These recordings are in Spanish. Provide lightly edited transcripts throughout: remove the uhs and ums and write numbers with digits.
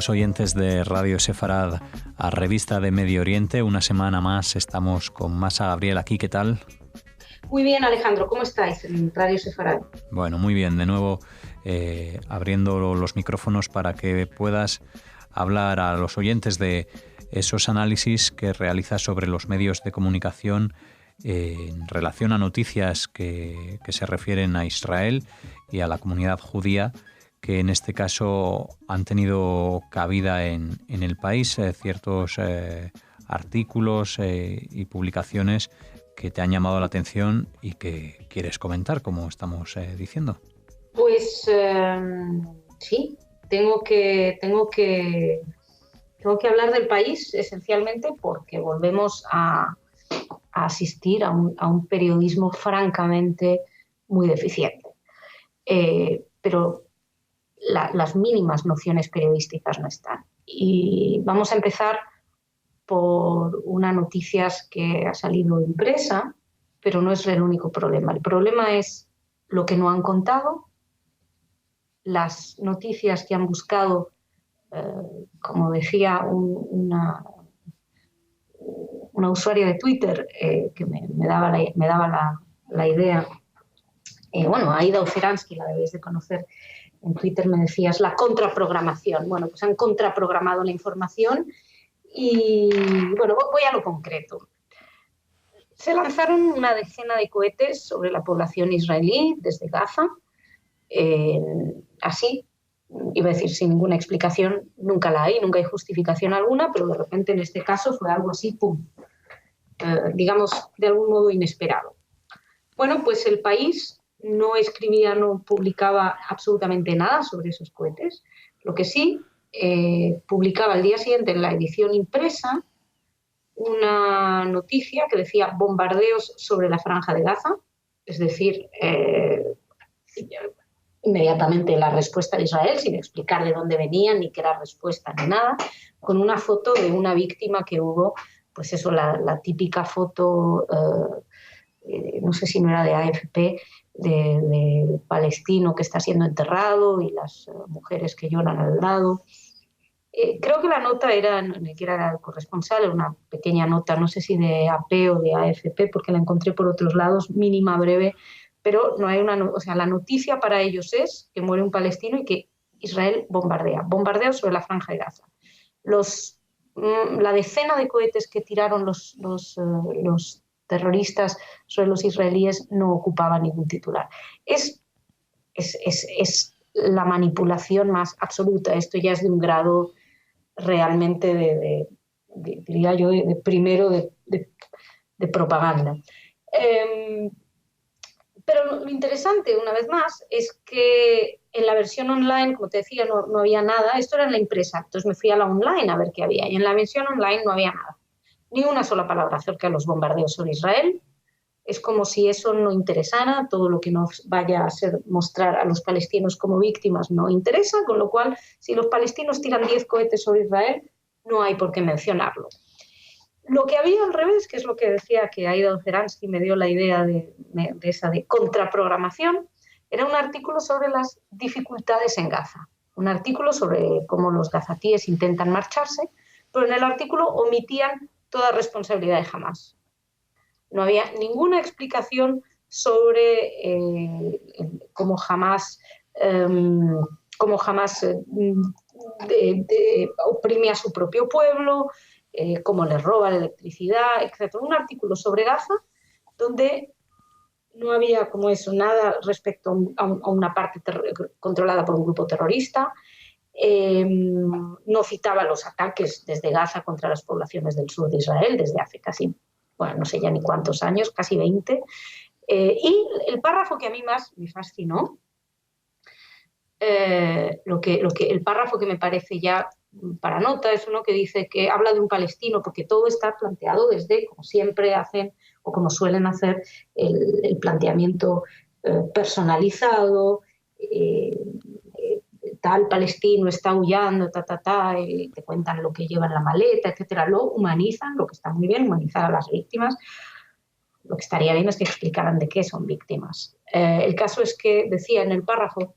los oyentes de Radio Sefarad a Revista de Medio Oriente. Una semana más estamos con Masa Gabriel aquí. ¿Qué tal? Muy bien, Alejandro. ¿Cómo estáis en Radio Sefarad? Bueno, muy bien. De nuevo, abriendo los micrófonos para que puedas hablar a los oyentes de esos análisis que realizas sobre los medios de comunicación en relación a noticias que se refieren a Israel y a la comunidad judía, que en este caso han tenido cabida en el país, ciertos artículos y publicaciones que te han llamado la atención y que quieres comentar, como estamos diciendo. Pues sí, tengo que hablar del país esencialmente porque volvemos a asistir a un periodismo francamente muy deficiente. Pero las mínimas nociones periodísticas no están. Y vamos a empezar por una noticia que ha salido impresa, pero no es el único problema. El problema es lo que no han contado, las noticias que han buscado, como decía una usuaria de Twitter que me daba la idea, Aida Ozeransky, la debéis de conocer, en Twitter me decías la contraprogramación. Bueno, pues han contraprogramado la información y, bueno, voy a lo concreto. Se lanzaron una decena de cohetes sobre la población israelí desde Gaza, así, iba a decir sin ninguna explicación, nunca hay justificación alguna, pero de repente en este caso fue algo así, ¡pum!, digamos, de algún modo inesperado. Bueno, pues el país no escribía, no publicaba absolutamente nada sobre esos cohetes. Lo que sí, publicaba al día siguiente en la edición impresa una noticia que decía bombardeos sobre la Franja de Gaza, es decir, inmediatamente la respuesta de Israel, sin explicar de dónde venían, ni qué era respuesta, ni nada, con una foto de una víctima que hubo, pues eso, la típica foto, no sé si no era de AFP, del palestino que está siendo enterrado y las mujeres que lloran al lado. Creo que la nota era, ni siquiera era el corresponsal, era una pequeña nota, no sé si de AP o de AFP, porque la encontré por otros lados, mínima, breve, pero no hay la noticia para ellos es que muere un palestino y que Israel bombardea sobre la Franja de Gaza. La decena de cohetes que tiraron los terroristas sobre los israelíes no ocupaba ningún titular. Es la manipulación más absoluta. Esto ya es de un grado realmente diría yo, de propaganda. Pero lo interesante, una vez más, es que en la versión online, como te decía, no había nada. Esto era en la impresa, entonces me fui a la online a ver qué había. Y en la versión online no había nada. Ni una sola palabra acerca de los bombardeos sobre Israel. Es como si eso no interesara, todo lo que nos vaya a hacer mostrar a los palestinos como víctimas no interesa, con lo cual, si los palestinos tiran 10 cohetes sobre Israel, no hay por qué mencionarlo. Lo que había al revés, que es lo que decía que Aida Ozeransky me dio la idea de contraprogramación, era un artículo sobre las dificultades en Gaza, un artículo sobre cómo los gazatíes intentan marcharse, pero en el artículo omitían toda responsabilidad de Hamás. No había ninguna explicación sobre cómo Hamás oprime a su propio pueblo, cómo les roba la electricidad, etc. Un artículo sobre Gaza donde no había como eso, nada respecto a una parte controlada por un grupo terrorista. No citaba los ataques desde Gaza contra las poblaciones del sur de Israel desde hace casi, bueno, no sé ya ni cuántos años, casi 20. Y el párrafo que a mí más me fascinó, el párrafo que me parece ya para nota es uno que dice que habla de un palestino, porque todo está planteado desde, como siempre hacen o como suelen hacer, el planteamiento personalizado, tal palestino está huyendo, y te cuentan lo que lleva en la maleta, etcétera. Lo humanizan, lo que está muy bien, humanizar a las víctimas. Lo que estaría bien es que explicaran de qué son víctimas. El caso es que decía en el párrafo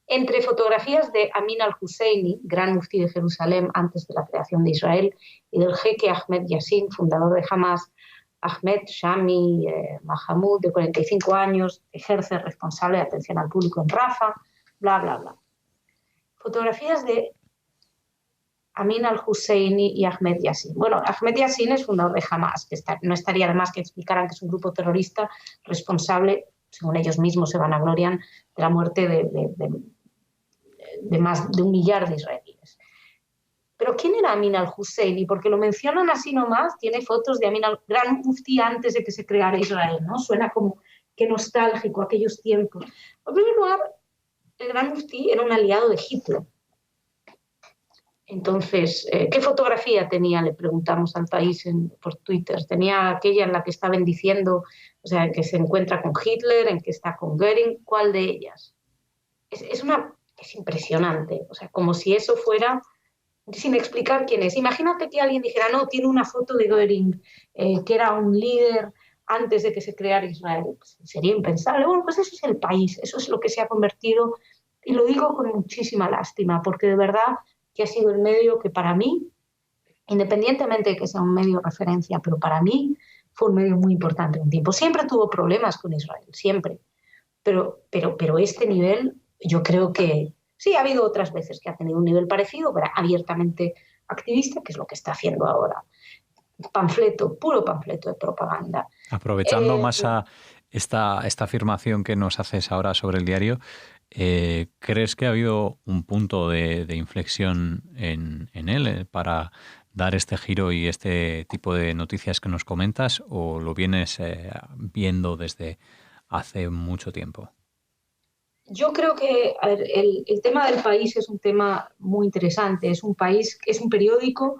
entre fotografías de Amin al-Husseini, gran muftí de Jerusalén antes de la creación de Israel, y del jeque Ahmed Yassin, fundador de Hamas. Ahmed Shami Mahamud, de 45 años, ejerce responsable de atención al público en Rafa, bla, bla, bla. Fotografías de Amin al-Husseini y Ahmed Yassin. Bueno, Ahmed Yassin es fundador de Hamas, que no estaría de más que explicaran que es un grupo terrorista responsable, según ellos mismos se vanaglorian, de la muerte de más de 1 millar de israelíes. Pero ¿quién era Amin al-Husseini? Porque lo mencionan así nomás, tiene fotos de Amin al-Gran Mufti antes de que se creara Israel, ¿no? Suena como que nostálgico aquellos tiempos. En primer lugar, el Gran Mufti era un aliado de Hitler. Entonces, ¿qué fotografía tenía? Le preguntamos al País por Twitter. Tenía aquella en la que está bendiciendo, o sea, en que se encuentra con Hitler, en que está con Göring. ¿Cuál de ellas? Es impresionante, o sea, como si eso fuera, sin explicar quién es. Imagínate que alguien dijera, no, tiene una foto de Göring, que era un líder antes de que se creara Israel. Pues sería impensable. Bueno, pues eso es el País, eso es lo que se ha convertido, y lo digo con muchísima lástima, porque de verdad que ha sido el medio que para mí, independientemente de que sea un medio de referencia, pero para mí fue un medio muy importante un tiempo. Siempre tuvo problemas con Israel, siempre. Pero este nivel, yo creo que sí, ha habido otras veces que ha tenido un nivel parecido, pero abiertamente activista, que es lo que está haciendo ahora. Panfleto, puro panfleto de propaganda. Aprovechando más esta afirmación que nos haces ahora sobre el diario, ¿crees que ha habido un punto de inflexión en él para dar este giro y este tipo de noticias que nos comentas, o lo vienes viendo desde hace mucho tiempo? Yo creo que, a ver, el tema del País es un tema muy interesante. Es un periódico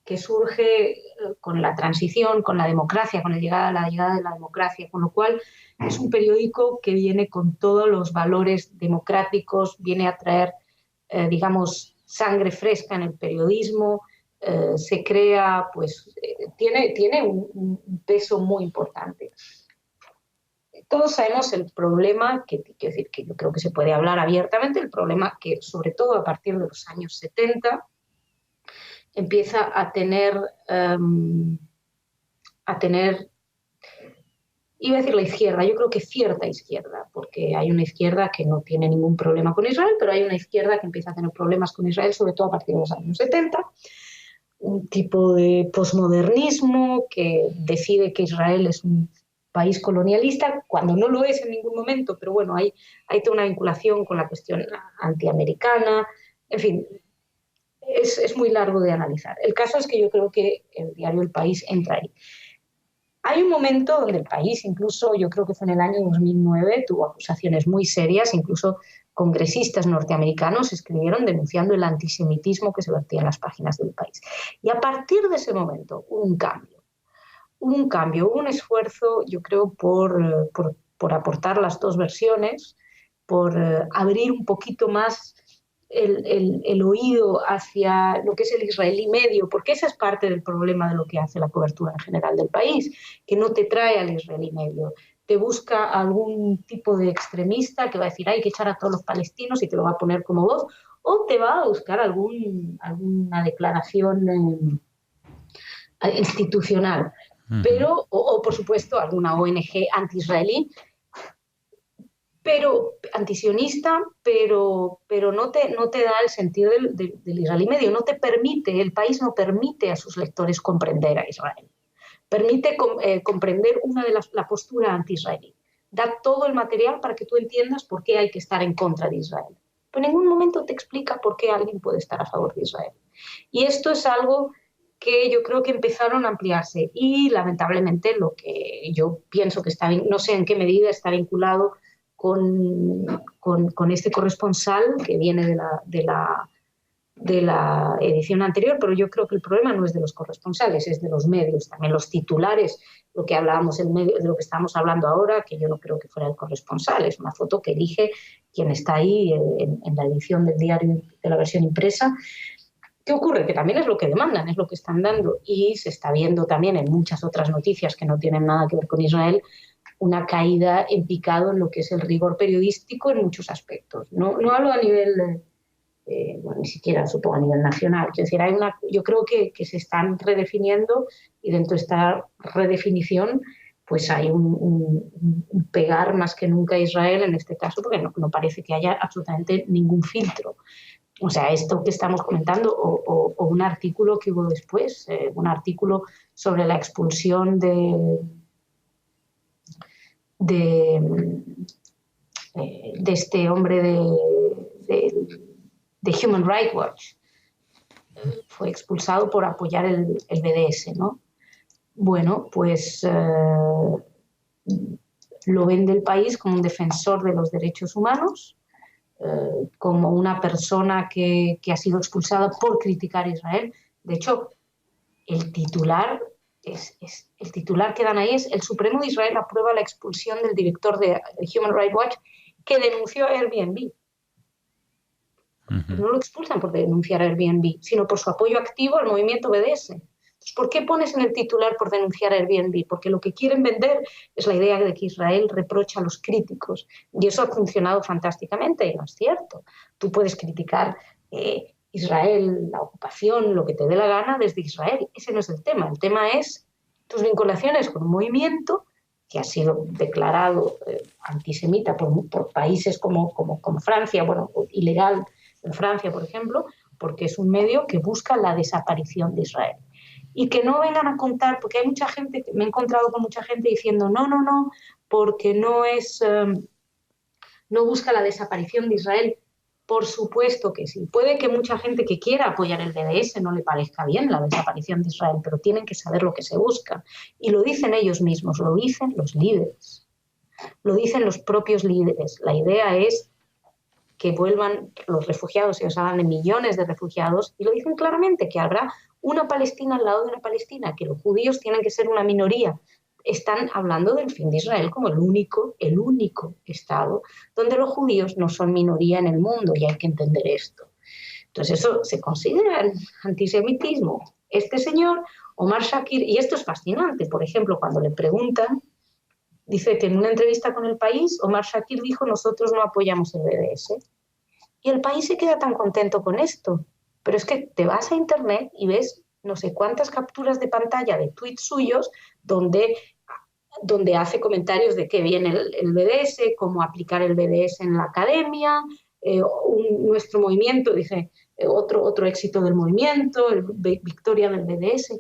que surge con la transición, con la democracia, con la llegada de la democracia, con lo cual es un periódico que viene con todos los valores democráticos, viene a traer, digamos, sangre fresca en el periodismo, se crea, pues, tiene un peso muy importante. Todos sabemos el problema, quiero decir, que yo creo que se puede hablar abiertamente, el problema que, sobre todo a partir de los años 70, empieza a tener, iba a decir la izquierda, yo creo que cierta izquierda, porque hay una izquierda que no tiene ningún problema con Israel, pero hay una izquierda que empieza a tener problemas con Israel, sobre todo a partir de los años 70, un tipo de posmodernismo que decide que Israel es un país colonialista, cuando no lo es en ningún momento, pero bueno, hay toda una vinculación con la cuestión antiamericana, en fin, es muy largo de analizar. El caso es que yo creo que el diario El País entra ahí. Hay un momento donde El País, incluso yo creo que fue en el año 2009, tuvo acusaciones muy serias, incluso congresistas norteamericanos escribieron denunciando el antisemitismo que se vertía en las páginas del País. Y a partir de ese momento hubo un cambio, hubo un esfuerzo, yo creo, por aportar las dos versiones, por abrir un poquito más el oído hacia lo que es el israelí medio, porque esa es parte del problema de lo que hace la cobertura en general del País, que no te trae al israelí medio, te busca algún tipo de extremista que va a decir hay que echar a todos los palestinos y te lo va a poner como voz, o te va a buscar alguna declaración institucional, pero, o por supuesto alguna ONG anti-israelí, pero antisionista, pero no te da el sentido del israelí medio, no te permite, el País no permite a sus lectores comprender a Israel, permite comprender la postura anti-israelí, da todo el material para que tú entiendas por qué hay que estar en contra de Israel, pero en ningún momento te explica por qué alguien puede estar a favor de Israel. Y esto es algo que yo creo que empezaron a ampliarse y lamentablemente lo que yo pienso que está, no sé en qué medida está vinculado con este corresponsal que viene de la edición anterior, pero yo creo que el problema no es de los corresponsales, es de los medios, también los titulares, lo que hablábamos, el medio, de lo que estamos hablando ahora, que yo no creo que fuera el corresponsal, es una foto que elige quien está ahí en la edición del diario, de la versión impresa. ¿Qué ocurre? Que también es lo que demandan, es lo que están dando, y se está viendo también en muchas otras noticias que no tienen nada que ver con Israel, una caída en picado en lo que es el rigor periodístico en muchos aspectos. No hablo a nivel, ni siquiera supongo a nivel nacional. Es decir, yo creo que se están redefiniendo, y dentro de esta redefinición pues hay un pegar más que nunca a Israel en este caso, porque no parece que haya absolutamente ningún filtro. O sea, esto que estamos comentando, o un artículo que hubo después, un artículo sobre la expulsión de este hombre de Human Rights Watch. Fue expulsado por apoyar el BDS, ¿no? Bueno, pues lo vende el país como un defensor de los derechos humanos, como una persona que ha sido expulsada por criticar a Israel. De hecho, el titular que dan ahí es: el Supremo de Israel aprueba la expulsión del director de Human Rights Watch que denunció a Airbnb. No lo expulsan por denunciar a Airbnb, sino por su apoyo activo al movimiento BDS. Entonces, ¿por qué pones en el titular por denunciar a Airbnb? Porque lo que quieren vender es la idea de que Israel reprocha a los críticos, y eso ha funcionado fantásticamente, y no es cierto. Tú puedes criticar Israel, la ocupación, lo que te dé la gana desde Israel. Ese no es el tema. El tema es tus vinculaciones con un movimiento que ha sido declarado antisemita por países como Francia, bueno, ilegal en Francia, por ejemplo, porque es un medio que busca la desaparición de Israel. Y que no vengan a contar, porque hay mucha gente, me he encontrado con mucha gente diciendo no, porque no busca la desaparición de Israel. Por supuesto que sí. Puede que mucha gente que quiera apoyar el BDS no le parezca bien la desaparición de Israel, pero tienen que saber lo que se busca. Y lo dicen ellos mismos, lo dicen los líderes, lo dicen los propios líderes. La idea es que vuelvan los refugiados, ellos hablan de millones de refugiados, y lo dicen claramente, que habrá una Palestina al lado de una Palestina, que los judíos tienen que ser una minoría. Están hablando del fin de Israel como el único Estado donde los judíos no son minoría en el mundo, y hay que entender esto. Entonces eso se considera antisemitismo. Este señor, Omar Shakir, y esto es fascinante, por ejemplo, cuando le preguntan, dice que en una entrevista con El País, Omar Shakir dijo: nosotros no apoyamos el BDS. Y El País se queda tan contento con esto. Pero es que te vas a internet y ves no sé cuántas capturas de pantalla de tweets suyos donde hace comentarios de qué viene el BDS, cómo aplicar el BDS en la academia, nuestro movimiento, dice, otro éxito del movimiento, victoria del BDS.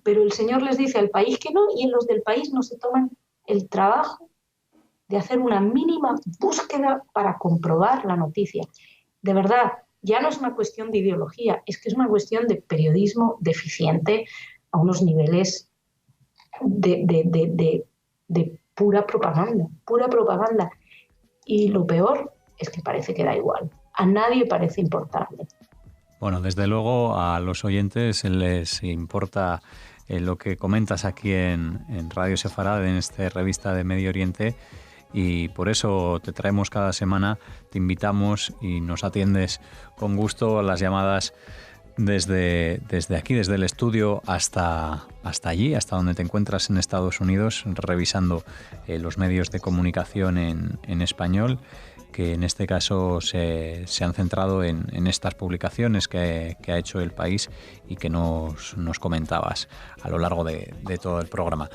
Pero el señor les dice al País que no, y en los del País no se toman el trabajo de hacer una mínima búsqueda para comprobar la noticia. De verdad, ya no es una cuestión de ideología, es que es una cuestión de periodismo deficiente a unos niveles de pura propaganda. Y lo peor es que parece que da igual. A nadie parece importarle. Bueno, desde luego a los oyentes les importa lo que comentas aquí en Radio Sefarad, en esta revista de Medio Oriente, y por eso te traemos cada semana, te invitamos y nos atiendes con gusto a las llamadas desde aquí, desde el estudio hasta allí, hasta donde te encuentras en Estados Unidos, revisando los medios de comunicación en español, que en este caso se han centrado en estas publicaciones que ha hecho El País y que nos comentabas a lo largo de todo el programa.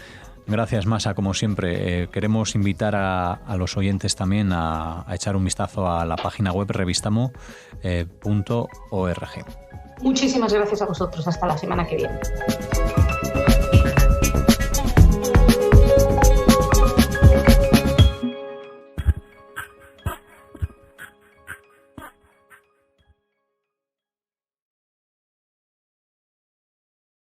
Gracias, Masa, como siempre. Queremos invitar a los oyentes también a echar un vistazo a la página web revistamo.org. Muchísimas gracias a vosotros. Hasta la semana que viene.